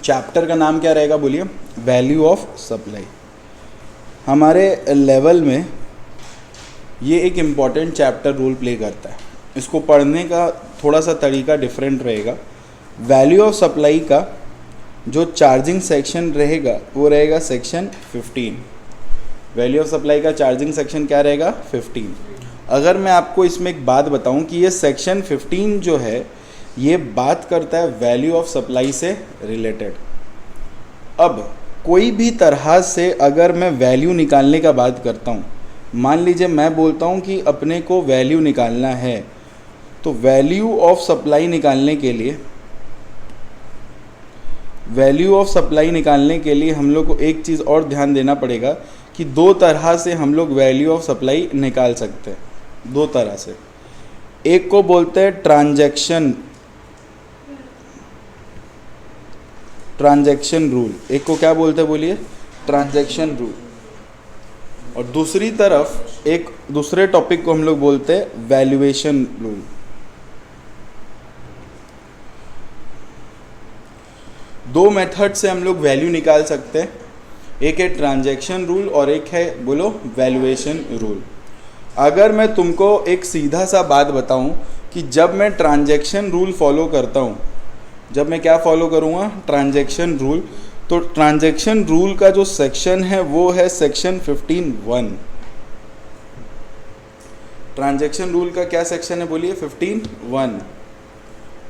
Chapter का नाम क्या रहेगा बोलिए? Value of supply. हमारे लेवल में ये एक इम्पॉर्टेंट चैप्टर रोल प्ले करता है। इसको पढ़ने का थोड़ा सा तरीका डिफरेंट रहेगा। वैल्यू ऑफ सप्लाई का जो चार्जिंग सेक्शन रहेगा वो रहेगा सेक्शन 15। वैल्यू ऑफ सप्लाई का चार्जिंग सेक्शन क्या रहेगा? 15। अगर मैं आपको इसमें एक बात बताऊं कि ये सेक्शन 15 जो है ये बात करता है वैल्यू ऑफ सप्लाई से रिलेटेड। अब कोई भी तरह से अगर मैं वैल्यू निकालने का बात करता हूँ, मान लीजिए मैं बोलता हूँ कि अपने को वैल्यू निकालना है, तो वैल्यू ऑफ सप्लाई निकालने के लिए हम लोग को एक चीज़ और ध्यान देना पड़ेगा कि दो तरह से हम लोग वैल्यू ऑफ सप्लाई निकाल सकते हैं। दो तरह से, एक को बोलते हैं ट्रांजैक्शन रूल। एक को क्या बोलते हैं बोलिए? Transaction rule. और दूसरी तरफ एक दूसरे टॉपिक को हम लोग बोलते हैं वैल्यूएशन रूल। दो मेथड से हम लोग वैल्यू निकाल सकते हैं, एक है ट्रांजैक्शन रूल और एक है बोलो वैल्यूएशन रूल। अगर मैं तुमको एक सीधा सा बात बताऊं कि जब मैं ट्रांजैक्शन रूल फॉलो करता हूं, जब मैं क्या फॉलो करूंगा? Transaction rule. तो ट्रांजैक्शन रूल का जो सेक्शन है वो है सेक्शन 15(1). ट्रांजैक्शन रूल का क्या सेक्शन है बोलिए? 15(1).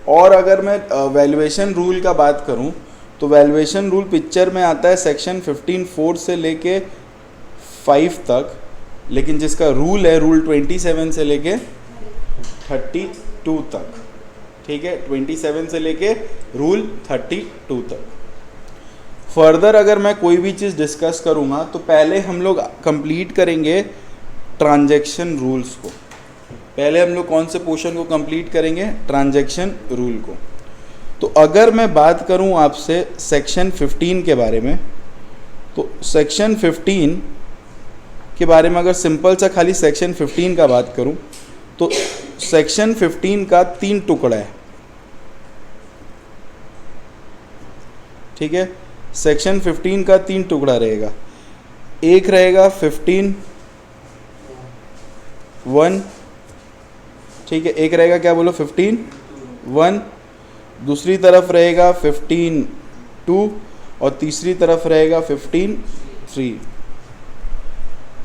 और अगर मैं वैल्यूएशन रूल का बात करूं तो वैल्यूएशन रूल पिक्चर में आता है सेक्शन 15(4) से लेके 5 तक, लेकिन जिसका रूल है रूल 27 से लेके 32 तक। ठीक है, 27 से लेके रूल 32 तक। फर्दर अगर मैं कोई भी चीज़ डिस्कस करूँगा तो पहले हम लोग कंप्लीट करेंगे ट्रांजैक्शन रूल्स को। पहले हम लोग कौन से पोर्शन को कंप्लीट करेंगे? ट्रांजैक्शन रूल को। तो अगर मैं बात करूं आपसे सेक्शन 15 के बारे में, तो सेक्शन 15 के बारे में अगर सिंपल सा खाली सेक्शन 15 का बात करूं तो सेक्शन 15 का 3 टुकड़ा है। ठीक है, सेक्शन 15 का 3 टुकड़ा रहेगा। एक रहेगा 15(1), ठीक है, एक रहेगा क्या बोलो? 15(1), दूसरी तरफ रहेगा 15(2) और तीसरी तरफ रहेगा 15(3).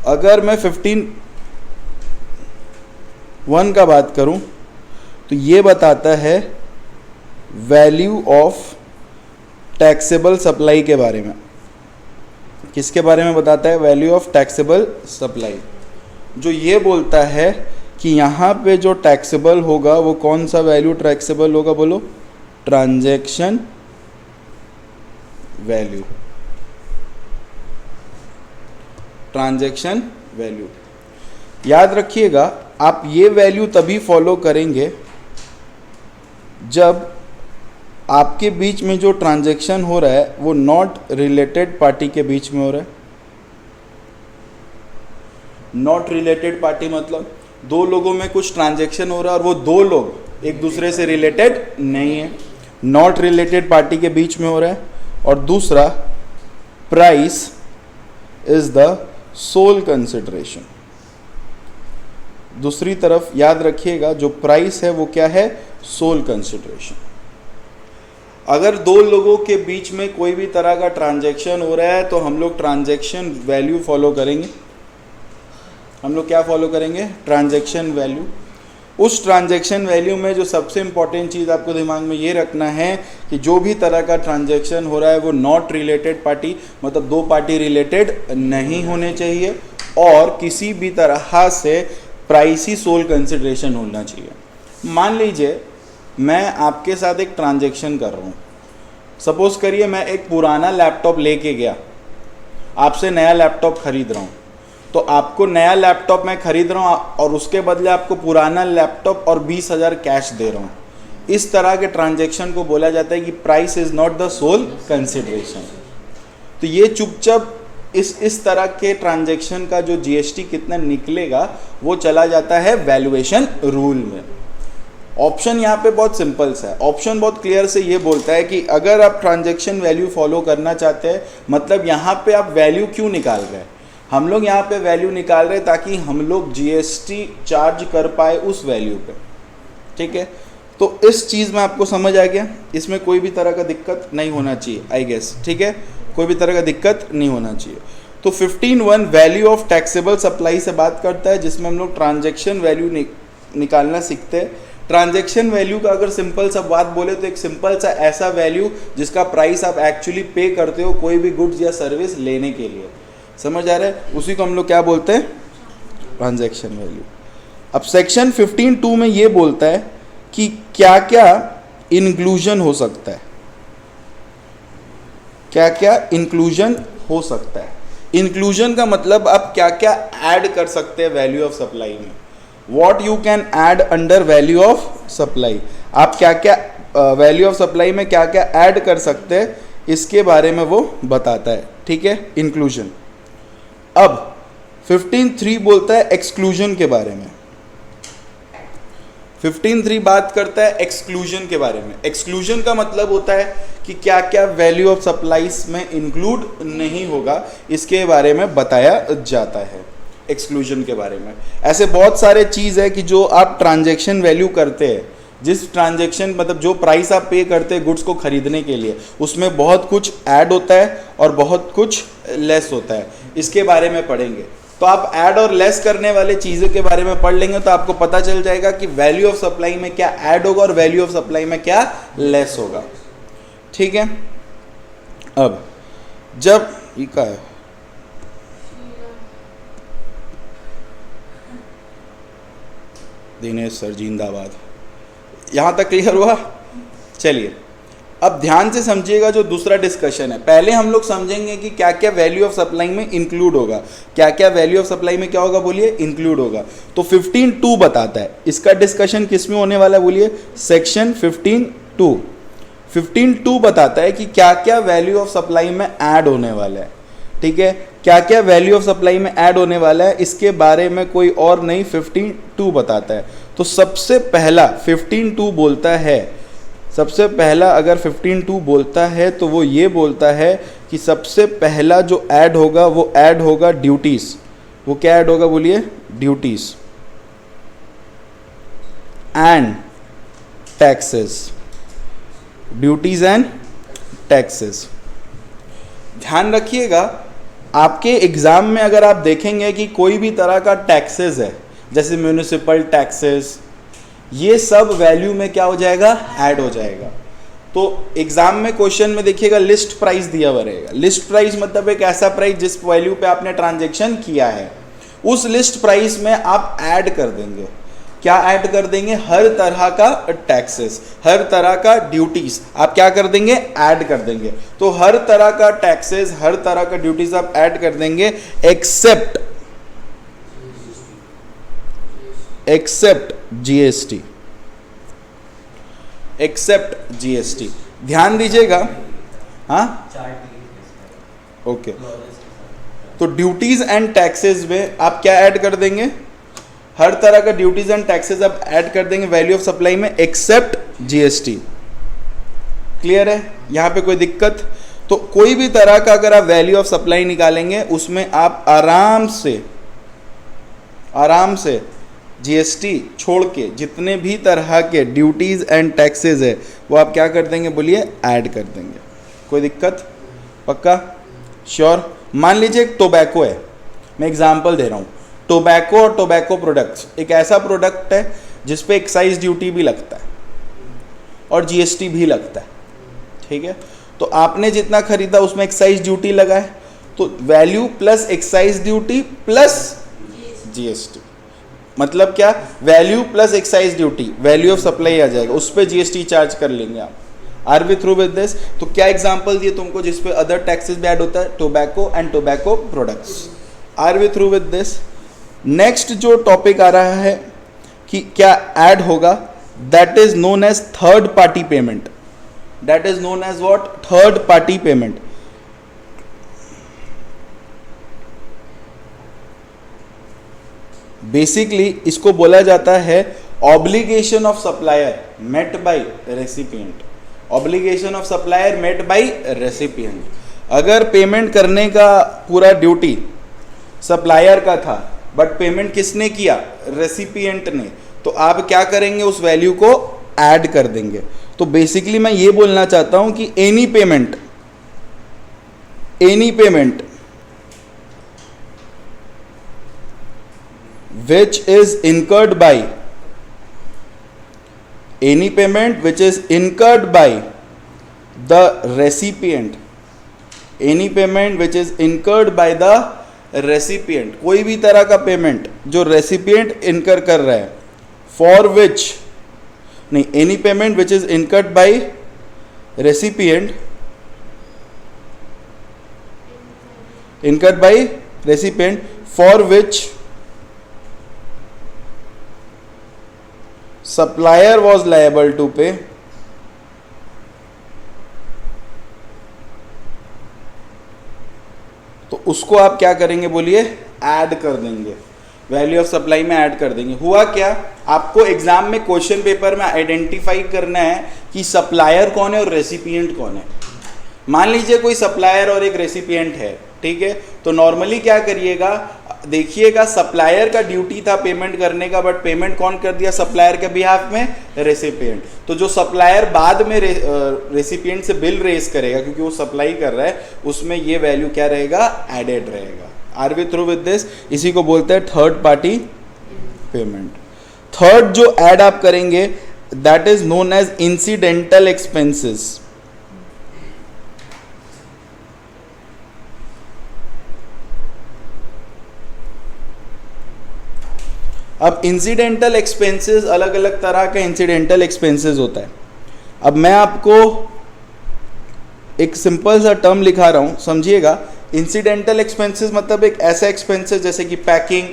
अगर मैं 15(1) का बात करूं तो ये बताता है वैल्यू ऑफ टैक्सेबल सप्लाई के बारे में। किसके बारे में बताता है? Value of taxable supply. जो ये बोलता है कि यहाँ पे जो टैक्सेबल होगा वो कौन सा वैल्यू टैक्सेबल होगा बोलो? Transaction value. ट्रांजैक्शन वैल्यू याद रखिएगा, आप ये वैल्यू तभी फॉलो करेंगे जब आपके बीच में जो ट्रांजैक्शन हो रहा है वो नॉट रिलेटेड पार्टी के बीच में हो रहा है। नॉट रिलेटेड पार्टी मतलब दो लोगों में कुछ ट्रांजैक्शन हो रहा है और वो दो लोग एक दूसरे से रिलेटेड नहीं है, नॉट रिलेटेड पार्टी के बीच में हो रहा है। और दूसरा, price is the sole consideration. दूसरी तरफ याद रखिएगा जो प्राइस है वो क्या है? Sole consideration. अगर दो लोगों के बीच में कोई भी तरह का ट्रांजैक्शन हो रहा है तो हम लोग ट्रांजैक्शन वैल्यू फॉलो करेंगे। हम लोग क्या फॉलो करेंगे? Transaction value. उस ट्रांजैक्शन वैल्यू में जो सबसे इंपॉर्टेंट चीज़ आपको दिमाग में ये रखना है कि जो भी तरह का ट्रांजैक्शन हो रहा है वो नॉट रिलेटेड पार्टी, मतलब दो पार्टी रिलेटेड नहीं होने चाहिए, और किसी भी तरह से प्राइसी सोल कंसिडरेशन होना चाहिए। मान लीजिए मैं आपके साथ एक ट्रांजैक्शन कर रहा हूँ। सपोज करिए मैं एक पुराना लैपटॉप लेके गया, आपसे नया लैपटॉप खरीद रहा हूँ, तो आपको नया लैपटॉप मैं खरीद रहा हूँ और उसके बदले आपको पुराना लैपटॉप और 20,000 कैश दे रहा हूँ। इस तरह के ट्रांजैक्शन को बोला जाता है कि price is not the sole consideration. तो ये चुपचाप इस तरह के ट्रांजैक्शन का जो जीएसटी कितना निकलेगा वो चला जाता है वैल्यूएशन रूल में। ऑप्शन यहाँ पे बहुत सिंपल सा है। ऑप्शन बहुत क्लियर से ये बोलता है कि अगर आप ट्रांजैक्शन वैल्यू फॉलो करना चाहते हैं, मतलब यहाँ पे आप वैल्यू क्यों निकाल रहे हैं, हम लोग यहाँ पे वैल्यू निकाल रहे हैं ताकि हम लोग जीएसटी चार्ज कर पाए उस वैल्यू पे, ठीक है। तो इस चीज़ में आपको समझ आ गया, इसमें कोई भी तरह का दिक्कत नहीं होना चाहिए आई गेस, ठीक है, कोई भी तरह का दिक्कत नहीं होना चाहिए। तो 15(1) वैल्यू ऑफ टैक्सेबल सप्लाई से बात करता है, जिसमें हम लोग ट्रांजैक्शन वैल्यू निकालना सीखते हैं। ट्रांजैक्शन वैल्यू का अगर सिंपल सा बात बोले तो एक सिंपल सा ऐसा वैल्यू जिसका प्राइस आप एक्चुअली पे करते हो कोई भी गुड्स या सर्विस लेने के लिए, समझ आ रहा है, उसी को हम लोग क्या बोलते हैं, ट्रांजैक्शन वैल्यू। अब सेक्शन 15(2) में ये बोलता है कि क्या क्या इंक्लूजन हो सकता है, क्या क्या इंक्लूजन हो सकता है। इंक्लूजन का मतलब आप क्या क्या ऐड कर सकते हैं वैल्यू ऑफ सप्लाई में, what you can add under value of supply, आप क्या क्या वैल्यू ऑफ सप्लाई में क्या क्या ऐड कर सकते हैं, इसके बारे में वो बताता है, ठीक है, इंक्लूजन। अब 15(3) बोलता है एक्सक्लूजन के बारे में। 15(3) बात करता है एक्सक्लूजन के बारे में। एक्सक्लूजन का मतलब होता है कि क्या क्या वैल्यू ऑफ सप्लाईज में इंक्लूड नहीं होगा, इसके बारे में बताया जाता है एक्सक्लूजन के बारे में। ऐसे बहुत सारे चीज़ है कि जो आप ट्रांजैक्शन वैल्यू करते हैं, जिस ट्रांजैक्शन मतलब जो प्राइस आप पे करते हैं गुड्स को खरीदने के लिए, उसमें बहुत कुछ ऐड होता है और बहुत कुछ लेस होता है, इसके बारे में पढ़ेंगे। तो आप ऐड और लेस करने वाले चीज़ों के बारे में पढ़ लेंगे तो आपको पता चल जाएगा कि वैल्यू ऑफ सप्लाई में क्या ऐड होगा और वैल्यू ऑफ सप्लाई में क्या लेस होगा, ठीक है। अब जब ये क्या है, दिनेश सर जिंदाबाद, यहाँ तक क्लियर हुआ। चलिए अब ध्यान से समझिएगा जो दूसरा डिस्कशन है। पहले हम लोग समझेंगे कि क्या क्या वैल्यू ऑफ सप्लाई में इंक्लूड होगा, क्या क्या वैल्यू ऑफ सप्लाई में क्या होगा, बोलिए इंक्लूड होगा। तो 15(2) बताता है, इसका डिस्कशन किस में होने वाला है, बोलिए सेक्शन 15(2). 15(2) बताता है कि क्या क्या वैल्यू ऑफ सप्लाई में ऐड होने वाला है, ठीक है, क्या क्या वैल्यू ऑफ सप्लाई में ऐड होने वाला है, इसके बारे में कोई और नहीं 15(2) बताता है। तो सबसे पहला 15(2) बोलता है, सबसे पहला अगर 15(2) बोलता है तो वो ये बोलता है कि सबसे पहला जो ऐड होगा वो ऐड होगा ड्यूटीज। वो क्या ऐड होगा, बोलिए duties and taxes, duties and taxes. ध्यान रखिएगा, आपके एग्जाम में अगर आप देखेंगे कि कोई भी तरह का टैक्सेस है, जैसे म्यूनिसिपल टैक्सेस, ये सब वैल्यू में क्या हो जाएगा, ऐड हो जाएगा। तो एग्जाम में क्वेश्चन में देखिएगा लिस्ट प्राइस दिया हुआ रहेगा। लिस्ट प्राइस मतलब एक ऐसा प्राइस जिस वैल्यू पे आपने ट्रांजैक्शन किया है, उस लिस्ट प्राइस में आप ऐड कर देंगे, क्या ऐड कर देंगे, हर तरह का टैक्सेस, हर तरह का ड्यूटीज आप क्या कर देंगे, ऐड कर देंगे। तो हर तरह का टैक्सेस, हर तरह का ड्यूटीज आप ऐड कर देंगे एक्सेप्ट जीएसटी, एक्सेप्ट जीएसटी। ध्यान दीजिएगा, हाँ ओके। तो ड्यूटीज एंड टैक्सेस में आप क्या ऐड कर देंगे, हर तरह का ड्यूटीज एंड टैक्सेस आप ऐड कर देंगे वैल्यू ऑफ सप्लाई में एक्सेप्ट जीएसटी। क्लियर है, यहां पे कोई दिक्कत? तो कोई भी तरह का अगर आप वैल्यू ऑफ सप्लाई निकालेंगे उसमें आप आराम से जीएसटी छोड़ के जितने भी तरह के ड्यूटीज एंड टैक्सेस है वो आप क्या कर देंगे, बोलिए ऐड कर देंगे। कोई दिक्कत? पक्का श्योर? मान लीजिए एक टोबैको है, मैं एग्जांपल दे रहा हूँ। टोबैको और टोबैको प्रोडक्ट्स एक ऐसा प्रोडक्ट है जिस पे एक्साइज ड्यूटी भी लगता है और जीएसटी भी लगता है, ठीक है। तो आपने जितना खरीदा उसमें एक्साइज ड्यूटी लगा है, तो value plus excise duty plus GST, मतलब क्या, value plus excise duty, value of supply आ जाएगा, उस पर जीएसटी चार्ज कर लेंगे आप। Are we through with this? तो क्या एग्जांपल दिए तुमको जिसपे अदर टैक्सेस भी ऐड होता है, tobacco and tobacco products. Are we through with this? Next जो टॉपिक आ रहा है कि क्या ऐड होगा, that is known as third party payment. That is known as what, third party payment. Basically इसको बोला जाता है obligation of supplier met by recipient, obligation of supplier met by recipient. अगर पेमेंट करने का पूरा ड्यूटी सप्लायर का था बट पेमेंट किसने किया, रेसिपिएंट ने, तो आप क्या करेंगे, उस वैल्यू को ऐड कर देंगे। तो बेसिकली मैं ये बोलना चाहता हूं कि any payment which is incurred by any payment which is incurred by the recipient, any payment which is incurred by the recipient, कोई भी तरह का पेमेंट जो रेसिपिएंट इनकर कर रहा है, फॉर विच नहीं, any payment which is incurred by recipient, incurred by recipient for which supplier was liable to pay, तो उसको आप क्या करेंगे बोलिए, ऐड कर देंगे, वैल्यू ऑफ सप्लाई में ऐड कर देंगे। हुआ क्या, आपको एग्जाम में क्वेश्चन पेपर में आइडेंटिफाई करना है कि सप्लायर कौन है और रेसिपिएंट कौन है। मान लीजिए कोई सप्लायर और एक रेसिपिएंट है, ठीक है, तो नॉर्मली क्या करिएगा, देखिएगा सप्लायर का ड्यूटी था पेमेंट करने का, बट पेमेंट कौन कर दिया सप्लायर के बिहाफ में, रेसिपिएंट। तो जो सप्लायर बाद में रेसिपिएंट से बिल रेज करेगा क्योंकि वो सप्लाई कर रहा है, उसमें ये वैल्यू क्या रहेगा, एडेड रहेगा। Are we through with this? इसी को बोलते हैं थर्ड पार्टी पेमेंट। थर्ड जो ऐड आप करेंगे that is known as incidental expenses. अब इंसिडेंटल एक्सपेंसेस, अलग अलग तरह का इंसिडेंटल एक्सपेंसेस होता है। अब मैं आपको एक सिंपल सा टर्म लिखा रहा हूं, समझिएगा। इंसिडेंटल एक्सपेंसेस मतलब एक ऐसा एक्सपेंसेस जैसे कि पैकिंग,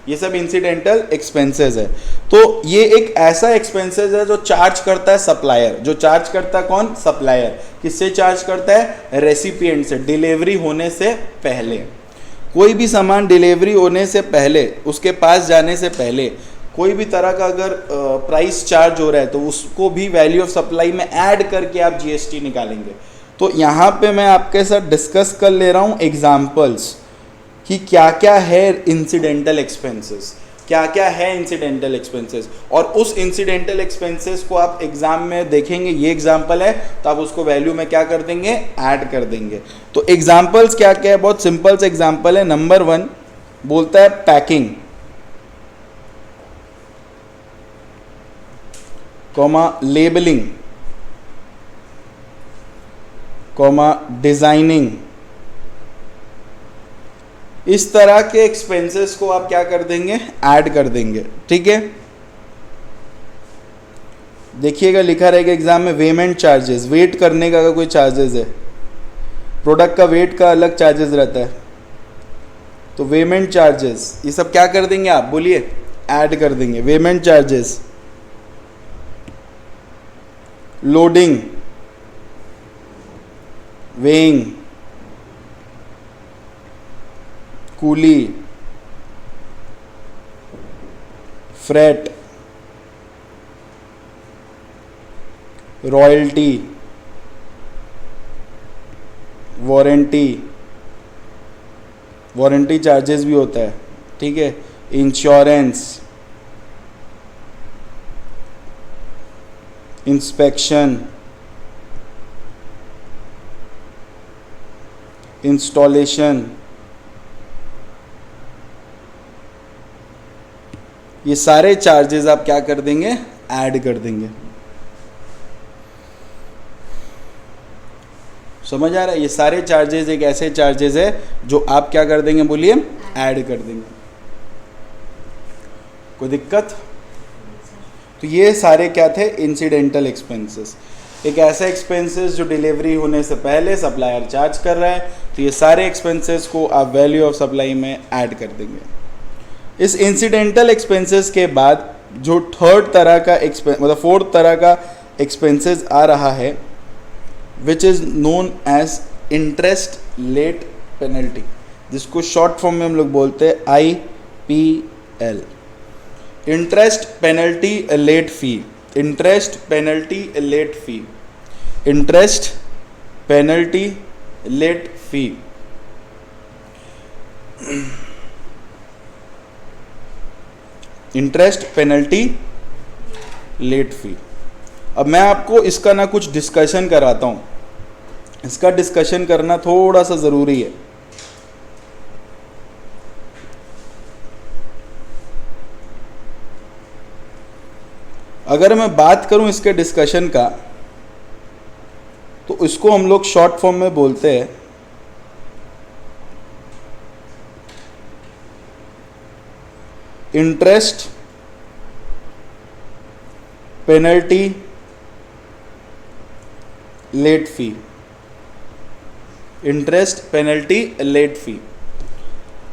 ये सब इंसिडेंटल एक्सपेंसेस है। तो ये एक ऐसा एक्सपेंसेस है जो चार्ज करता है सप्लायर। जो चार्ज करता है कौन, सप्लायर। किससे चार्ज करता है, रेसिपिएंट से, डिलीवरी होने से पहले। कोई भी सामान डिलीवरी होने से पहले, उसके पास जाने से पहले कोई भी तरह का अगर प्राइस चार्ज हो रहा है तो उसको भी वैल्यू ऑफ सप्लाई में ऐड करके आप जीएसटी निकालेंगे। तो यहाँ पे मैं आपके साथ डिस्कस कर ले रहा हूँ एग्जाम्पल्स कि क्या क्या है इंसिडेंटल एक्सपेंसेस, क्या क्या है इंसिडेंटल एक्सपेंसेस, और उस इंसिडेंटल एक्सपेंसेस को आप एग्जाम में देखेंगे। ये एग्जाम्पल है तो आप उसको वैल्यू में क्या कर देंगे, ऐड कर देंगे। तो एग्जाम्पल्स क्या क्या है, बहुत सिंपल से एग्जाम्पल है। नंबर 1 बोलता है packing, comma labelling, comma designing. इस तरह के एक्सपेंसेस को आप क्या कर देंगे, ऐड कर देंगे, ठीक है। देखिएगा लिखा रहेगा एग्जाम में वेमेंट चार्जेस, वेट करने का अगर कोई चार्जेस है, प्रोडक्ट का वेट का अलग चार्जेस रहता है, तो वेमेंट चार्जेस ये सब क्या कर देंगे आप बोलिए, ऐड कर देंगे। वेमेंट चार्जेस, लोडिंग, वेइंग, कूली, freight, royalty, warranty, warranty charges भी होता है, ठीक है, इंश्योरेंस, इंस्पेक्शन, इंस्टॉलेशन, ये सारे चार्जेस आप क्या कर देंगे, ऐड कर देंगे। समझ आ रहा है? ये सारे चार्जेस एक ऐसे चार्जेस है जो आप क्या कर देंगे बोलिए, ऐड कर देंगे। कोई दिक्कत? तो ये सारे क्या थे, इंसिडेंटल एक्सपेंसेस। एक ऐसा एक्सपेंसेस जो डिलीवरी होने से पहले सप्लायर चार्ज कर रहा है, तो ये सारे एक्सपेंसेस को आप वैल्यू ऑफ सप्लाई में ऐड कर देंगे। इस इंसिडेंटल एक्सपेंसेस के बाद जो थर्ड तरह का मतलब फोर्थ तरह का एक्सपेंसेस आ रहा है, which is known as interest late penalty, जिसको शॉर्ट फॉर्म में हम लोग बोलते हैं IPL। Interest penalty late fee, interest penalty late fee, interest penalty late fee. Interest penalty late fee. अब मैं आपको इसका ना कुछ डिस्कशन कराता हूं, इसका डिस्कशन करना थोड़ा सा जरूरी है। अगर मैं बात करूं इसके डिस्कशन का, तो इसको हम लोग शॉर्ट फॉर्म में बोलते हैं interest penalty late fee, interest penalty late fee.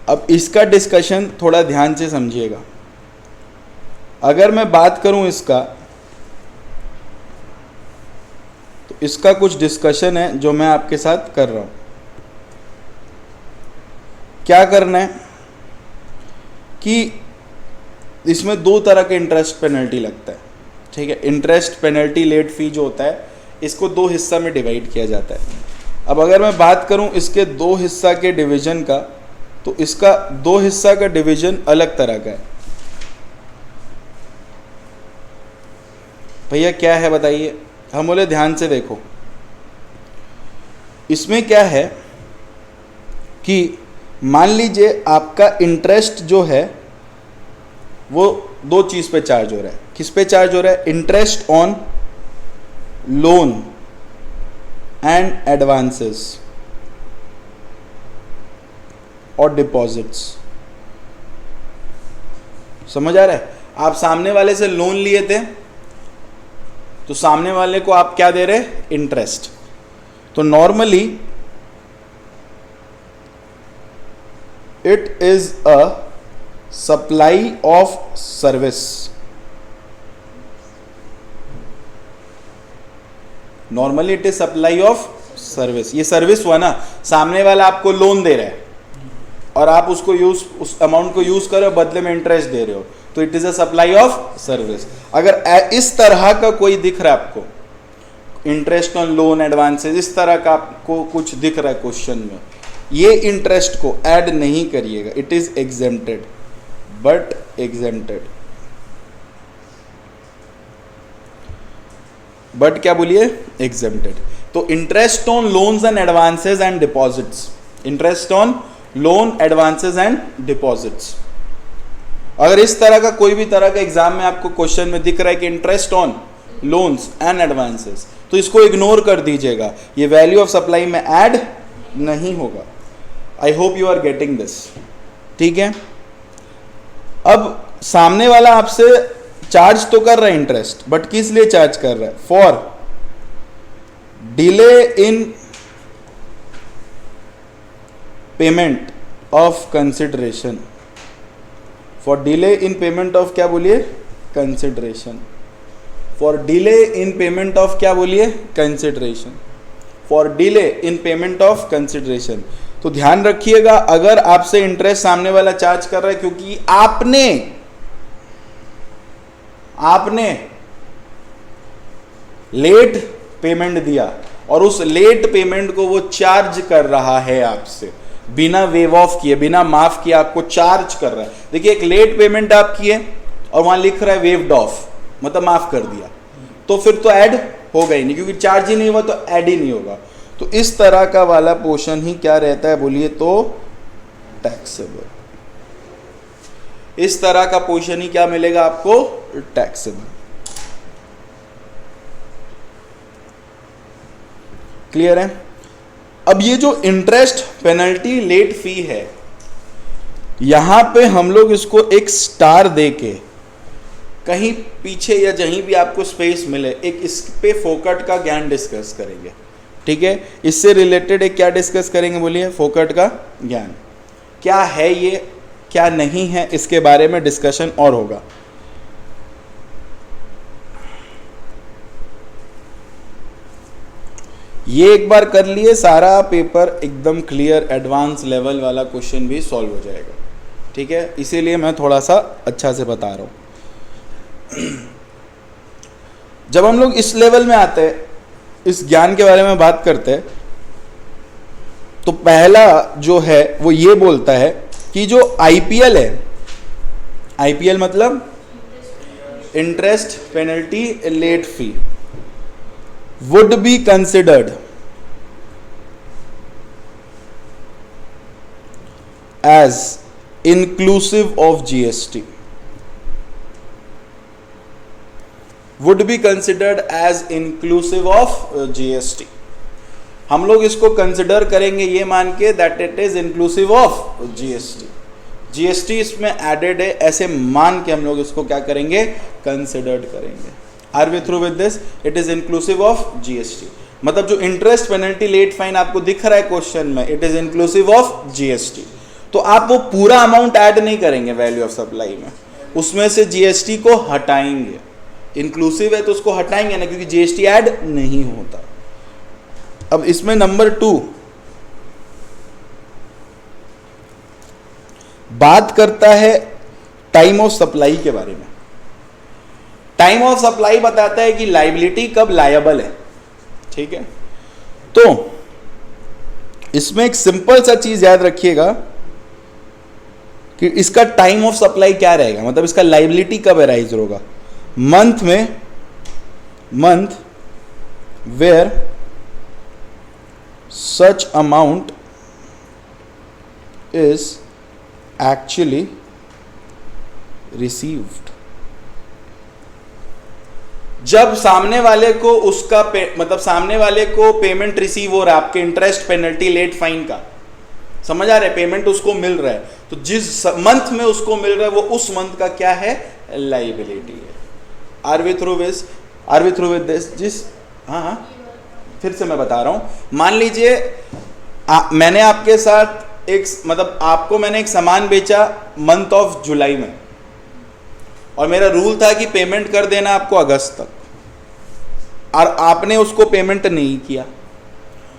अब इसका डिस्कशन थोड़ा ध्यान से समझिएगा। अगर मैं बात करूं इसका, तो इसका कुछ डिस्कशन है जो मैं आपके साथ कर रहा हूं। क्या करना है कि इसमें दो तरह के इंटरेस्ट पेनल्टी लगता है, ठीक है। इंटरेस्ट पेनल्टी लेट फी जो होता है, इसको दो हिस्सा में डिवाइड किया जाता है। अब अगर मैं बात करूं इसके दो हिस्सा के डिवीजन का, तो इसका दो हिस्सा का डिवीजन अलग तरह का है। भैया क्या है बताइए? हम बोले ध्यान से देखो, इसमें क्या है कि मान लीजिए आपका इंटरेस्ट जो है वो दो चीज पे चार्ज हो रहा है। किस पे चार्ज हो रहा है? Interest on loan and advances और डिपॉजिट्स। समझ आ रहा है? आप सामने वाले से लोन लिए थे, तो सामने वाले को आप क्या दे रहे? इंटरेस्ट। तो normally it is a supply of service. Normally it is supply of service. ये सर्विस हुआ ना, सामने वाला आपको लोन दे रहा है और आप उसको उस अमाउंट को यूज कर रहे हो, बदले में इंटरेस्ट दे रहे हो, तो it is a supply of service. अगर इस तरह का कोई दिख रहा है आपको, इंटरेस्ट ऑन लोन एडवांसेस, इस तरह का आपको कुछ दिख रहा है क्वेश्चन में, ये इंटरेस्ट को ऐड नहीं करिएगा। It is exempted, but exempted, but क्या बोलिए? एग्जेम्प्टेड। तो interest on loans and advances and deposits, interest on loan advances and deposits. अगर इस तरह का कोई भी तरह का एग्जाम में आपको क्वेश्चन में दिख रहा है कि interest on loans and advances, तो इसको इग्नोर कर दीजिएगा, ये वैल्यू ऑफ सप्लाई में ऐड नहीं होगा। I hope you are getting this, ठीक है। अब सामने वाला आपसे चार्ज तो कर रहा है इंटरेस्ट, बट किस लिए चार्ज कर रहा है? For delay in payment of consideration, for delay in payment of क्या बोलिए? Consideration. For delay in payment of क्या बोलिए? Consideration. For delay in payment of consideration. तो ध्यान रखिएगा, अगर आपसे इंटरेस्ट सामने वाला चार्ज कर रहा है क्योंकि आपने लेट पेमेंट दिया और उस लेट पेमेंट को वो चार्ज कर रहा है आपसे, बिना वेव ऑफ किए, बिना माफ किए आपको चार्ज कर रहा है। देखिए, एक लेट पेमेंट आप किए और वहां लिख रहा है वेव्ड ऑफ, मतलब माफ कर दिया, तो फिर तो ऐड होगा ही नहीं, क्योंकि चार्ज ही नहीं हुआ तो ऐड ही नहीं होगा। तो इस तरह का वाला पोर्शन ही क्या रहता है बोलिए? तो टैक्सेबल। इस तरह का पोर्शन ही क्या मिलेगा आपको? टैक्सेबल। क्लियर है? अब ये जो इंटरेस्ट पेनल्टी लेट फी है, यहां पे हम लोग इसको एक स्टार देके कहीं पीछे या जहीं भी आपको स्पेस मिले, एक इस पे फोकट का ज्ञान डिस्कस करेंगे, ठीक है। इससे रिलेटेड एक क्या डिस्कस करेंगे बोलिए? फोकट का ज्ञान। क्या है ये, क्या नहीं है, इसके बारे में डिस्कशन और होगा। ये एक बार कर लिए, सारा पेपर एकदम क्लियर, एडवांस लेवल वाला क्वेश्चन भी सॉल्व हो जाएगा, ठीक है। इसीलिए मैं थोड़ा सा अच्छा से बता रहा हूँ। जब हम लोग इस लेवल में आते हैं, इस ज्ञान के बारे में बात करते हैं, तो पहला जो है वो ये बोलता है कि जो आईपीएल है, आईपीएल मतलब interest penalty late fee, would be considered as inclusive of GST, would be considered as inclusive of GST. हम लोग इसको कंसिडर करेंगे ये मान के that it is inclusive of GST, GST इसमें एडेड है, ऐसे मान के हम लोग इसको क्या करेंगे, कंसिडर्ड करेंगे। Are we through with this? It is inclusive of GST, मतलब जो इंटरेस्ट पेनल्टी लेट फाइन आपको दिख रहा है क्वेश्चन में, it is inclusive of GST. तो आप वो पूरा अमाउंट ऐड नहीं करेंगे वैल्यू ऑफ सप्लाई में, उसमें से जीएसटी को हटाएंगे। इंक्लूसिव है तो उसको हटाएंगे ना, क्योंकि जीएसटी ऐड नहीं होता। अब इसमें नंबर 2 बात करता है टाइम ऑफ सप्लाई के बारे में। टाइम ऑफ सप्लाई बताता है कि लायबिलिटी कब लायबल है, ठीक है। तो इसमें एक सिंपल सा चीज याद रखिएगा कि इसका टाइम ऑफ सप्लाई क्या रहेगा, मतलब इसका लायबिलिटी कब अराइज होगा। मंथ में, month where such amount is actually received, जब सामने वाले को उसका मतलब सामने वाले को पेमेंट रिसीव हो रहा है आपके इंटरेस्ट पेनल्टी लेट फाइन का, समझ आ रहा है, पेमेंट उसको मिल रहा है, तो जिस मंथ में उसको मिल रहा है वो उस मंथ का क्या है, लायबिलिटी है। Are we through with this? जिस हाँ फिर से मैं बता रहा हूं, मान लीजिए मैंने आपके साथ एक मतलब आपको मैंने एक सामान बेचा मंथ ऑफ जुलाई में, और मेरा रूल था कि पेमेंट कर देना आपको अगस्त तक, और आपने उसको पेमेंट नहीं किया,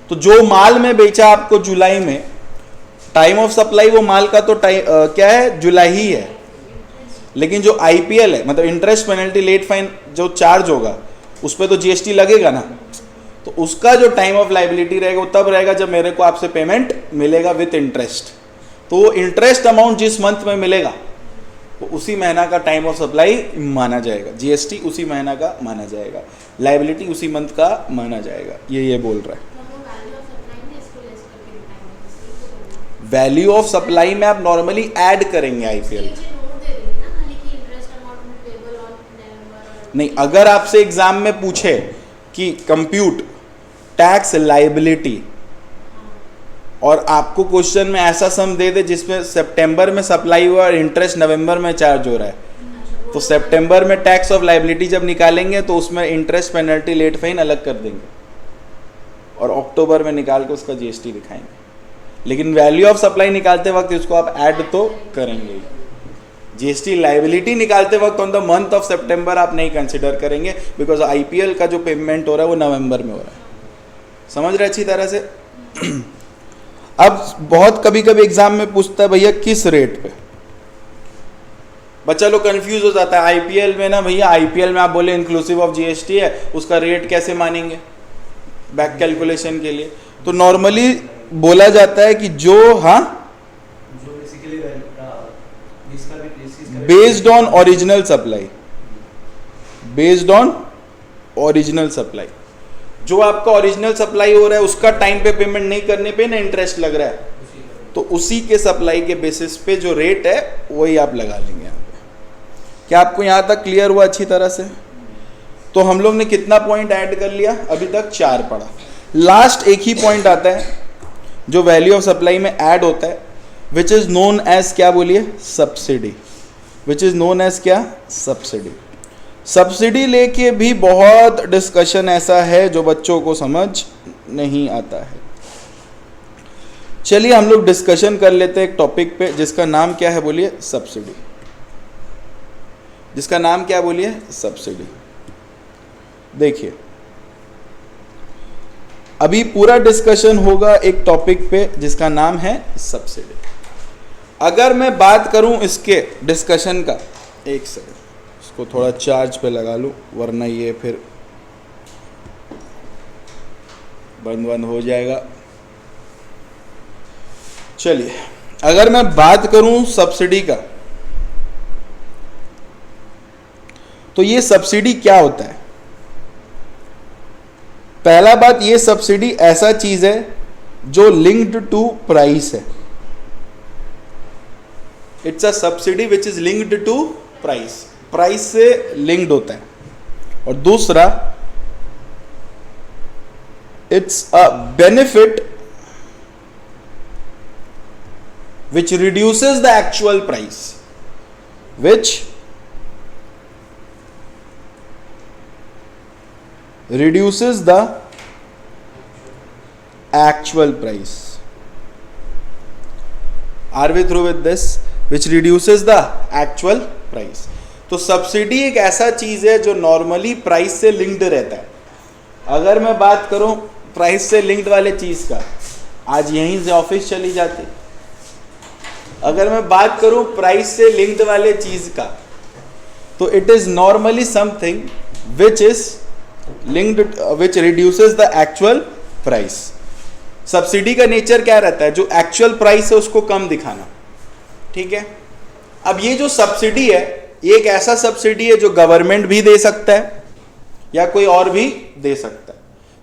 तो जो माल मैं बेचा आपको जुलाई में, टाइम ऑफ सप्लाई वो माल का तो क्या है, जुलाई ही है, लेकिन जो आईपीएल है मतलब इंटरेस्ट पेनल्टी लेट फाइन जो चार्ज होगा उस पर तो जीएसटी लगेगा ना, तो उसका जो टाइम ऑफ लायबिलिटी रहेगा वो तब रहेगा जब मेरे को आपसे पेमेंट मिलेगा विथ इंटरेस्ट। तो वो इंटरेस्ट अमाउंट जिस मंथ में मिलेगा वो उसी महीना का टाइम ऑफ सप्लाई माना जाएगा, जीएसटी उसी महीना का माना जाएगा, लायबिलिटी उसी मंथ का माना जाएगा। ये बोल रहा है। वैल्यू ऑफ सप्लाई में आप नॉर्मली ऐड करेंगे आईपीएल नहीं। अगर आपसे एग्जाम में पूछे कि कंप्यूट टैक्स लायबिलिटी, और आपको क्वेश्चन में ऐसा सम दे दे जिसमें सितंबर में सप्लाई हुआ और इंटरेस्ट नवंबर में चार्ज हो रहा है, तो सितंबर में टैक्स ऑफ लायबिलिटी जब निकालेंगे तो उसमें इंटरेस्ट पेनल्टी लेट फाइन अलग कर देंगे, और अक्टूबर में निकाल के उसका जीएसटी दिखाएंगे। लेकिन वैल्यू ऑफ सप्लाई निकालते वक्त इसको आप ऐड तो करेंगे, जीएसटी लायबिलिटी निकालते वक्त ऑन द मंथ ऑफ सितंबर आप नहीं कंसिडर करेंगे, बिकॉज आईपीएल का जो पेमेंट हो रहा है वो नवंबर में हो रहा है। समझ रहे अच्छी तरह से? अब बहुत कभी कभी एग्जाम में पूछता है भैया किस रेट पे, बच्चा लोग कंफ्यूज हो जाता है। आईपीएल में ना भैया, आईपीएल में आप बोले इंक्लूसिव ऑफ जीएसटी है, उसका रेट कैसे मानेंगे बैक कैलकुलेशन के लिए? तो नॉर्मली बोला जाता है कि जो based on original supply, based on original supply, जो आपका ओरिजिनल सप्लाई हो रहा है उसका टाइम पे पेमेंट नहीं करने पे ना इंटरेस्ट लग रहा है, तो उसी के सप्लाई के बेसिस पे जो रेट है वही आप लगा लेंगे यहाँ पे। क्या आपको यहाँ तक क्लियर हुआ अच्छी तरह से? तो हम लोग ने कितना पॉइंट ऐड कर लिया अभी तक? 4 पढ़ा। लास्ट एक ही पॉइंट आता है जो वैल्यू ऑफ सप्लाई में ऐड होता है, विच इज नोन एज, क्या बोलिए, subsidy. Which is known as क्या? सब्सिडी। सब्सिडी लेके भी बहुत डिस्कशन ऐसा है जो बच्चों को समझ नहीं आता है। चलिए हम लोग डिस्कशन कर लेते हैं एक टॉपिक पे जिसका नाम क्या है, बोलिए, सब्सिडी। जिसका नाम क्या बोलिए? सब्सिडी। देखिए अभी पूरा डिस्कशन होगा एक टॉपिक पे जिसका नाम है सब्सिडी। अगर मैं बात करूं इसके डिस्कशन का, एक सेकंड, इसको थोड़ा चार्ज पे लगा लूँ, वरना ये फिर बंद हो जाएगा। चलिए, अगर मैं बात करूं सब्सिडी का, तो ये सब्सिडी क्या होता है? पहला बात, ये सब्सिडी ऐसा चीज है जो लिंक्ड टू प्राइस है। It's a subsidy which is linked to price, price से लिंक्ड होता है। और दूसरा, it's a benefit which reduces the actual price, which reduces the actual price. Are we through with this? Which reduces the actual price. तो subsidy एक ऐसा चीज है जो नॉर्मली प्राइस से लिंक्ड रहता है। अगर मैं बात करूं प्राइस से लिंक्ड वाले चीज का, आज यहीं से ऑफिस चली जाती। अगर मैं बात करूं प्राइस से लिंक्ड वाले चीज का, तो it is normally something which is linked, which reduces the actual price. Subsidy का नेचर क्या रहता है? जो एक्चुअल प्राइस है उसको कम दिखाना, ठीक है। अब ये जो सब्सिडी है, ये एक ऐसा सब्सिडी है जो गवर्नमेंट भी दे सकता है या कोई और भी दे सकता है।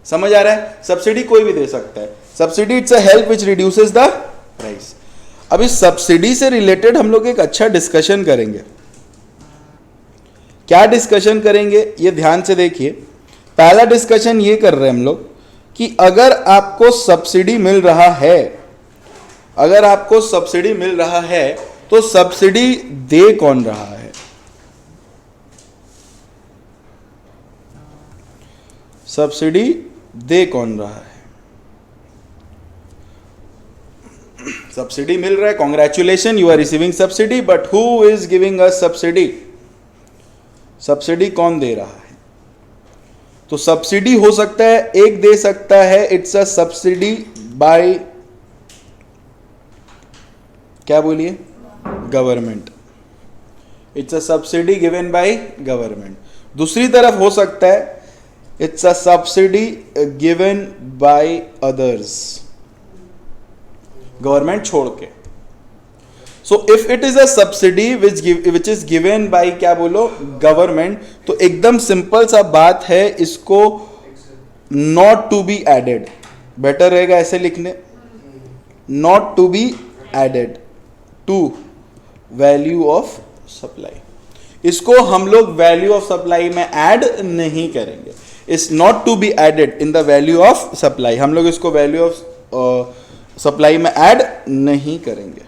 समझ आ रहा है? सब्सिडी कोई भी दे सकता है। Subsidy it's a help which reduces the price. अब इस सब्सिडी से रिलेटेड हम लोग एक अच्छा डिस्कशन करेंगे। क्या डिस्कशन करेंगे ये ध्यान से देखिए। पहला डिस्कशन ये कर रहे हैं हम लोग कि अगर आपको सब्सिडी मिल रहा है, अगर आपको सब्सिडी मिल रहा है तो सब्सिडी दे कौन रहा है? सब्सिडी दे कौन रहा है? सब्सिडी मिल रहा है, congratulation, you are receiving subsidy, but who is giving us subsidy? Subsidy कौन दे रहा है? तो सब्सिडी हो सकता है, एक दे सकता है इट्स अ सब्सिडी बाय, क्या बोलिए, government. It's a subsidy given by government. दूसरी तरफ हो सकता है it's a subsidy given by others, government छोड़ के। So if it is a subsidy which is given by, क्या बोलो, गवर्नमेंट, तो एकदम सिंपल सा बात है, इसको not to be added, better रहेगा ऐसे लिखने, not to be added to value of supply. इसको हम लोग वैल्यू ऑफ सप्लाई में ऐड नहीं करेंगे। Is not to be added in the value of supply, हम लोग इसको वैल्यू ऑफ सप्लाई में ऐड नहीं करेंगे।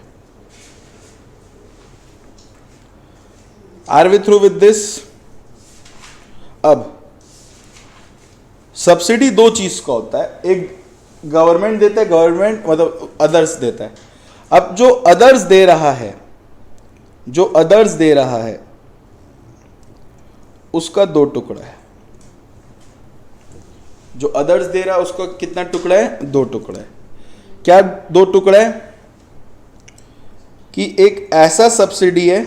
Are we through with this? अब सब्सिडी दो चीज का होता है, एक गवर्नमेंट देता है, गवर्नमेंट मतलब अदर्स देता है। अब जो अदर्स दे रहा है, जो अदर्स दे रहा है उसका दो टुकड़ा है। जो अदर्स दे रहा है उसका कितना टुकड़ा है? दो टुकड़ा है। क्या दो टुकड़ा है? कि एक ऐसा सब्सिडी है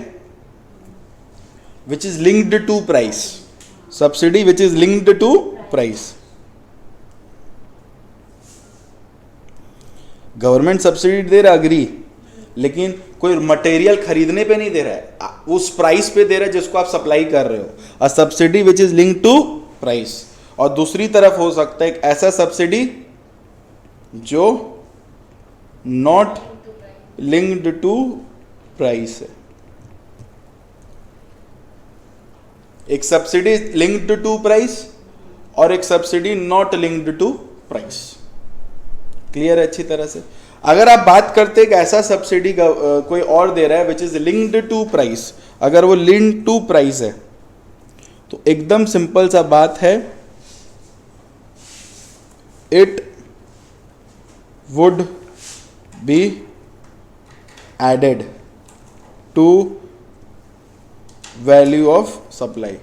which is linked to price, subsidy which is linked to price. Government subsidy दे रहा, अग्री, लेकिन कोई मटेरियल खरीदने पे नहीं दे रहा है, उस प्राइस पे दे रहा है जिसको आप सप्लाई कर रहे हो। A subsidy which is linked to price. और दूसरी तरफ हो सकता है एक ऐसा सब्सिडी जो नॉट लिंक्ड टू प्राइस है। एक सब्सिडी लिंक्ड टू प्राइस और एक subsidy not linked to price. Clear है अच्छी तरह से? अगर आप बात करते एक ऐसा सब्सिडी का कोई और दे रहा है which is linked to price, अगर वो लिंक्ड टू प्राइस है तो एकदम सिंपल सा बात है, it would be added to value of supply.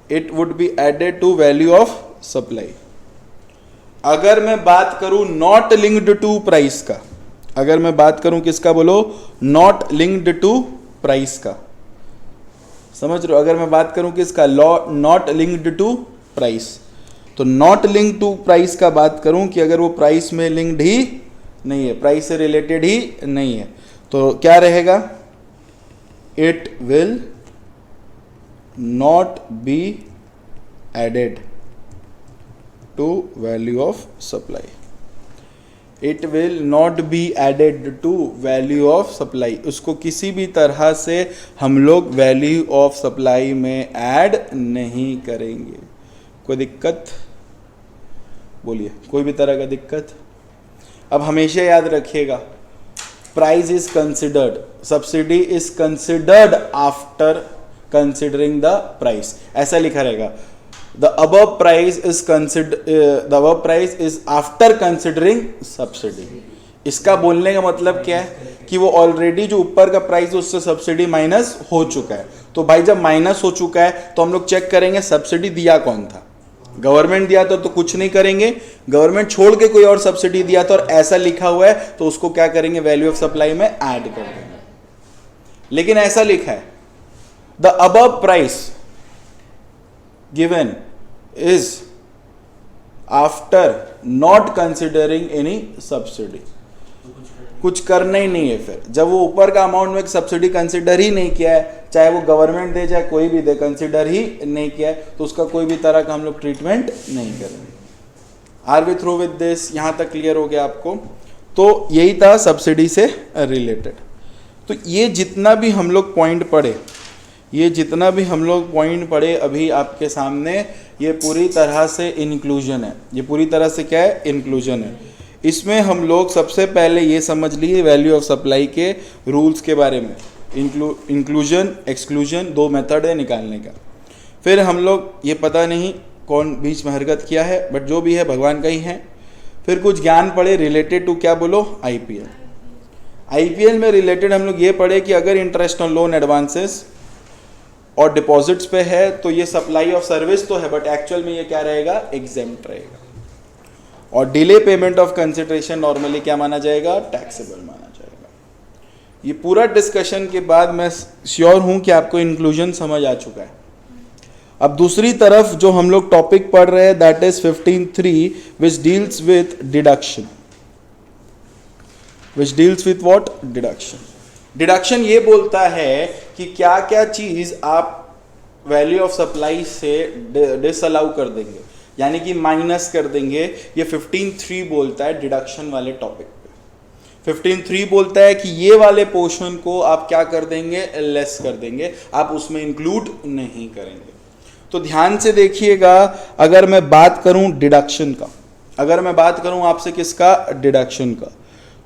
It would be added to value of supply. अगर मैं बात करूं नॉट लिंक्ड टू प्राइस का, अगर मैं बात करूं किसका बोलो, नॉट लिंक्ड टू प्राइस का, समझ रहे हो? अगर मैं बात करूं कि इसका law not linked to price, तो नॉट लिंक्ड टू प्राइस का बात करूं कि अगर वो प्राइस में लिंक्ड ही नहीं है, प्राइस से रिलेटेड ही नहीं है, तो क्या रहेगा? It will not be added to value of supply. It will not be added to value of supply. उसको किसी भी तरह से हम लोग वैल्यू ऑफ सप्लाई में ऐड नहीं करेंगे। कोई दिक्कत? बोलिए, कोई भी तरह का दिक्कत? अब हमेशा याद रखिएगा, price is considered, subsidy is considered after considering the price, ऐसा लिखा रहेगा। The above price is after considering subsidy। इसका बोलने का मतलब क्या है कि वो ऑलरेडी जो ऊपर का प्राइस है उससे सब्सिडी माइनस हो चुका है। तो भाई जब माइनस हो चुका है तो हम लोग चेक करेंगे सब्सिडी दिया कौन था। गवर्नमेंट दिया तो कुछ नहीं करेंगे, गवर्नमेंट छोड़ के कोई और सब्सिडी दिया तो और ऐसा लिखा हुआ है तो उसको क्या करेंगे? वैल्यू ऑफ सप्लाई में ऐड कर देंगे। लेकिन ऐसा लिखा है, the above price given is after not considering any subsidy। कुछ करना ही नहीं है। फिर जब वो ऊपर का अमाउंट में सब्सिडी कंसिडर ही नहीं किया है, चाहे वो गवर्नमेंट दे चाहे कोई भी दे, कंसिडर ही नहीं किया है, तो उसका कोई भी तरह का हम लोग ट्रीटमेंट नहीं करेंगे। Are we through with this? यहां तक क्लियर हो गया आपको? तो यही था सब्सिडी से रिलेटेड। तो ये जितना भी हम लोग पॉइंट पढ़े, अभी आपके सामने, ये पूरी तरह से इंक्लूजन है। ये पूरी तरह से क्या है? इंक्लूजन है। इसमें हम लोग सबसे पहले ये समझ लिए वैल्यू ऑफ सप्लाई के रूल्स के बारे में। इंक्लूजन, एक्सक्लूजन, दो मेथड है निकालने का। फिर हम लोग ये पता नहीं कौन बीच में हरकत किया है, बट जो भी है भगवान का ही है। फिर कुछ ज्ञान पढ़े रिलेटेड टू क्या बोलो? आईपीएल। आईपीएल में रिलेटेड हम लोग ये पढ़े कि अगर इंटरेस्ट ऑन लोन एडवांसेस और डिपॉजिट्स पे है तो ये सप्लाई ऑफ सर्विस तो है, बट एक्चुअल में ये क्या रहेगा? एग्जेम्प्ट रहेगा। और delay payment of consideration normally क्या माना जाएगा? टैक्सेबल माना जाएगा। ये पूरा डिस्कशन के बाद मैं श्योर हूं कि आपको इंक्लूजन समझ आ चुका है। अब दूसरी तरफ जो हम लोग टॉपिक पढ़ रहे हैं, that is 15.3 which deals with deduction. Which deals with what? Deduction. Deduction ये बोलता है कि क्या क्या चीज आप वैल्यू ऑफ सप्लाई से डिसअलाउ कर देंगे, यानी कि माइनस कर देंगे। ये 15.3 बोलता है डिडक्शन वाले टॉपिक पे। 15.3 बोलता है कि ये वाले पोर्शन को आप क्या कर देंगे? लेस कर देंगे, आप उसमें इंक्लूड नहीं करेंगे। तो ध्यान से देखिएगा, अगर मैं बात करूं डिडक्शन का, अगर मैं बात करूं आपसे किसका? डिडक्शन का,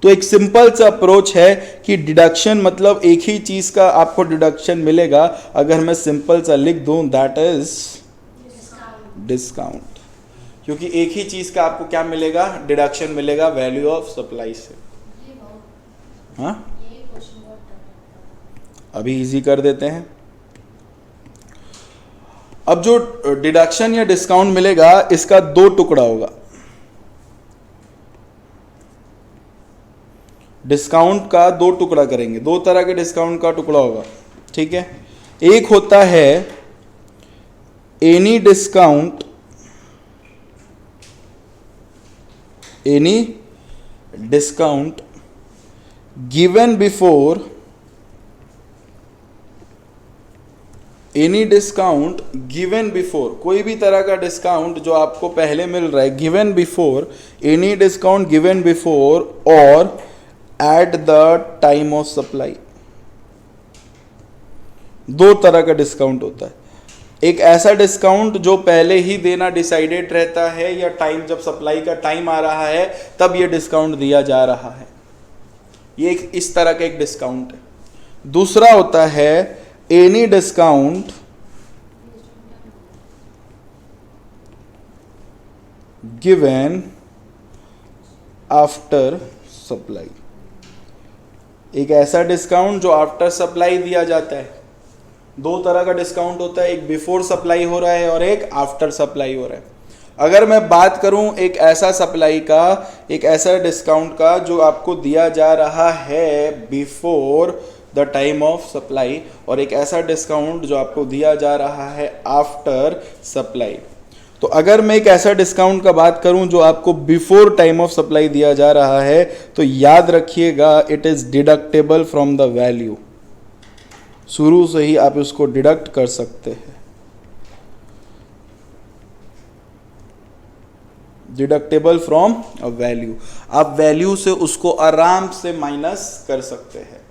तो एक सिंपल सा अप्रोच है कि डिडक्शन मतलब एक ही चीज का आपको डिडक्शन मिलेगा। अगर मैं सिंपल सा लिख दूं, दैट इज डिस्काउंट। क्योंकि एक ही चीज का आपको क्या मिलेगा? डिडक्शन मिलेगा वैल्यू ऑफ सप्लाई से। हाँ, अभी इजी कर देते हैं। अब जो डिडक्शन या डिस्काउंट मिलेगा, इसका दो टुकड़ा होगा। डिस्काउंट का दो टुकड़ा करेंगे, दो तरह के डिस्काउंट का टुकड़ा होगा, ठीक है। एक होता है एनी डिस्काउंट, गिवन बिफोर, कोई भी तरह का डिस्काउंट जो आपको पहले मिल रहा है, given before, any discount given before और at the time of supply. दो तरह का डिस्काउंट होता है। एक ऐसा डिस्काउंट जो पहले ही देना डिसाइडेड रहता है, या टाइम जब सप्लाई का टाइम आ रहा है तब ये डिस्काउंट दिया जा रहा है, ये इस तरह का एक डिस्काउंट है। दूसरा होता है any discount given after supply. एक ऐसा डिस्काउंट जो आफ्टर सप्लाई दिया जाता है। दो तरह का डिस्काउंट होता है, एक बिफोर सप्लाई हो रहा है और एक आफ्टर सप्लाई हो रहा है। अगर मैं बात करूं एक ऐसा सप्लाई का, एक ऐसा डिस्काउंट का जो आपको दिया जा रहा है before the time of supply, और एक ऐसा डिस्काउंट जो आपको दिया जा रहा है आफ्टर सप्लाई। तो अगर मैं एक ऐसा डिस्काउंट का बात करूं जो आपको बिफोर टाइम ऑफ सप्लाई दिया जा रहा है, तो याद रखिएगा it is deductible from the value. शुरू से ही आप इसको डिडक्ट कर सकते हैं, डिडक्टेबल फ्रॉम अ वैल्यू। आप वैल्यू से उसको आराम से माइनस कर सकते हैं।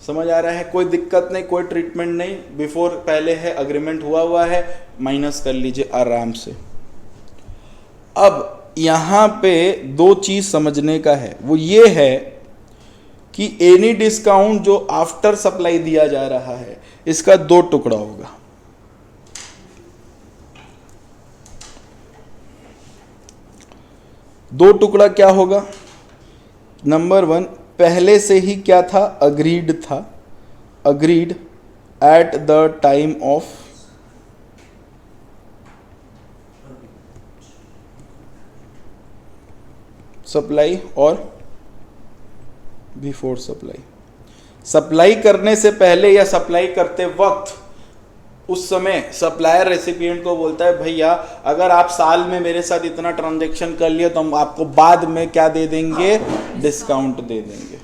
समझ आ रहा है? कोई दिक्कत नहीं, कोई ट्रीटमेंट नहीं, बिफोर पहले है, अग्रीमेंट हुआ है, माइनस कर लीजिए आराम से। अब यहां पे दो चीज समझने का है, वो ये है कि एनी डिस्काउंट जो आफ्टर सप्लाई दिया जा रहा है इसका दो टुकड़ा होगा। दो टुकड़ा क्या होगा? नंबर 1, पहले से ही क्या था? अग्रीड था, agreed eight the time of supply और बिफोर सप्लाई। सप्लाई करने से पहले या सप्लाई करते वक्त उस समय सप्लायर रेसिपिएंट को बोलता है भैया अगर आप साल में मेरे साथ इतना ट्रांजैक्शन कर लिए तो हम आपको बाद में क्या दे देंगे? डिस्काउंट दे देंगे।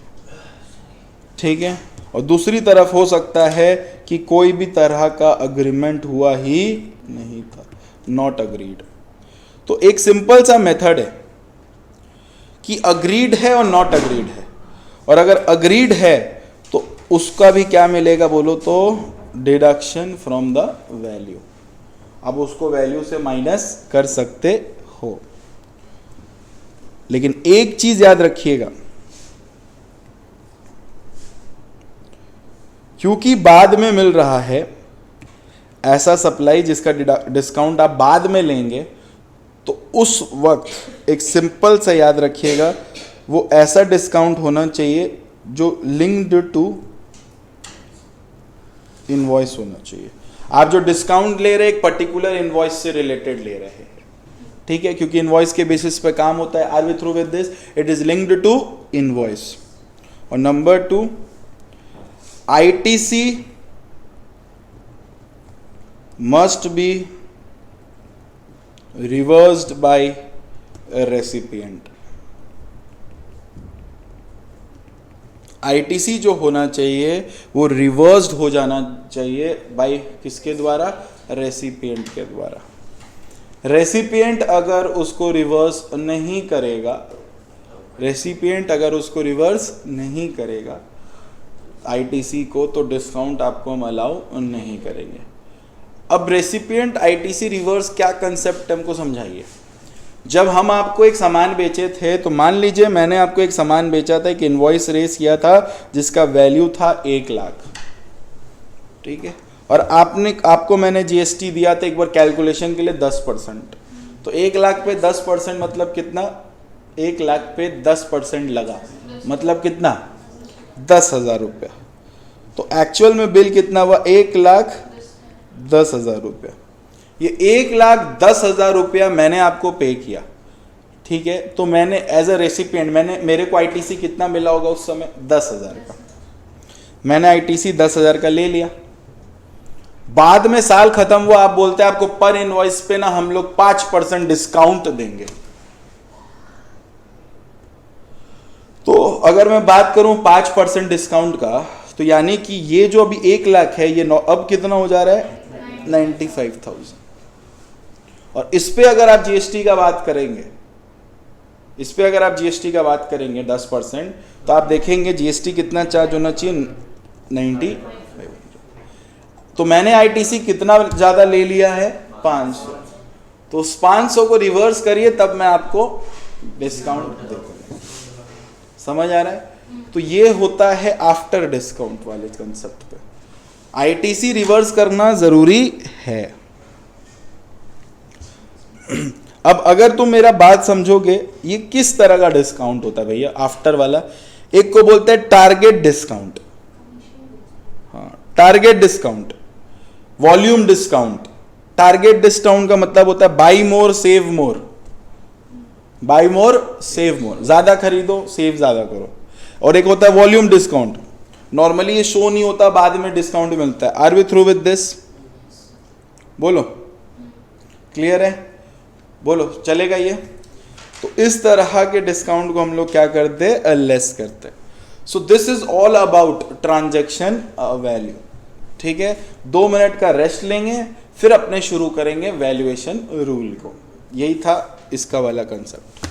ठीक है। और दूसरी तरफ हो सकता है कि कोई भी तरह का अग्रीमेंट हुआ ही नहीं था, नॉट अग्रीड। तो एक सिंपल सा मेथड है कि अग्रीड है और नॉट अग्रीड है, और अगर अग्रीड है तो उसका भी क्या मिलेगा बोलो तो? Deduction from the value. अब उसको वैल्यू से माइनस कर सकते हो। लेकिन एक चीज याद रखिएगा, क्योंकि बाद में मिल रहा है ऐसा सप्लाई जिसका डिस्काउंट आप बाद में लेंगे, तो उस वक्त एक सिंपल सा याद रखिएगा, वो ऐसा डिस्काउंट होना चाहिए जो लिंक्ड टू इनवॉइस होना चाहिए। आप जो डिस्काउंट ले रहे हैं एक पर्टिकुलर इनवॉइस से रिलेटेड ले रहे हैं, ठीक है, क्योंकि इनवॉइस के बेसिस पे काम होता है। Are we through with this? It is linked to invoice. और number 2, ITC must be reversed by a recipient। ITC जो होना चाहिए वो रिवर्स्ड हो जाना चाहिए बाय किसके द्वारा? रेसिपिएंट के द्वारा। रेसिपिएंट अगर उसको रिवर्स नहीं करेगा, रेसिपिएंट अगर उसको रिवर्स नहीं करेगा ITC को, तो डिस्काउंट आपको हम अलाउ नहीं करेंगे। अब रेसिपिएंट ITC रिवर्स क्या कंसेप्ट हमको समझाइए। जब हम आपको एक सामान बेचे थे, तो मान लीजिए मैंने आपको एक सामान बेचा था, एक इनवॉइस रेस किया था जिसका वैल्यू था 1 लाख, ठीक है, और आपको मैंने GST दिया था एक बार कैलकुलेशन के लिए 10%। तो 1 लाख पे 10% मतलब कितना? 1 लाख पे 10% लगा, मतलब कितना? 10,000 रुपया। तो एक्चुअल में बिल कितना हुआ? 1,10,000 रुपया। ये 1,10,000 रुपया मैंने आपको पे किया, ठीक है। तो मैंने एज अ रेसिपिएंट मेरे को ITC कितना मिला होगा उस समय? 10,000 का। मैंने ITC 10,000 का ले लिया। बाद में साल खत्म हुआ, आप बोलते हैं आपको पर इनवॉइस पे ना हम लोग 5% डिस्काउंट देंगे। तो अगर मैं बात करूं 5% डिस्काउंट का, तो यानी कि ये जो अभी 1 लाख है ये अब कितना हो जा रहा है? 95,000। और इस पे अगर आप GST का बात करेंगे, इस पे अगर आप GST का बात करेंगे 10%, तो आप देखेंगे GST कितना चार्ज होना चाहिए? 95। तो मैंने ITC कितना ज्यादा ले लिया है? 500। तो उस 500 को रिवर्स करिए, तब मैं आपको डिस्काउंट दूंगा। समझ आ रहा है? तो ये होता है आफ्टर डिस्काउंट वाले कंसेप्ट पे। ITC रिवर्स करना जरूरी है। अब अगर तुम मेरा बात समझोगे, ये किस तरह का डिस्काउंट होता है भैया आफ्टर वाला? एक को बोलते हैं टारगेट डिस्काउंट, हाँ, target discount, volume discount. Target discount का मतलब होता है buy more save more, buy more save more, ज्यादा खरीदो सेव ज्यादा करो। और एक होता है वॉल्यूम डिस्काउंट, नॉर्मली ये शो नहीं होता, बाद में डिस्काउंट मिलता है। Are we through with this? बोलो, क्लियर है? बोलो, चलेगा ये? तो इस तरह के डिस्काउंट को हम लोग क्या करते हैं? लेस करते हैं। So this is all about transaction value. ठीक है, 2 मिनट का रेस्ट लेंगे, फिर अपने शुरू करेंगे वैल्यूएशन रूल को। यही था इसका वाला कंसेप्ट।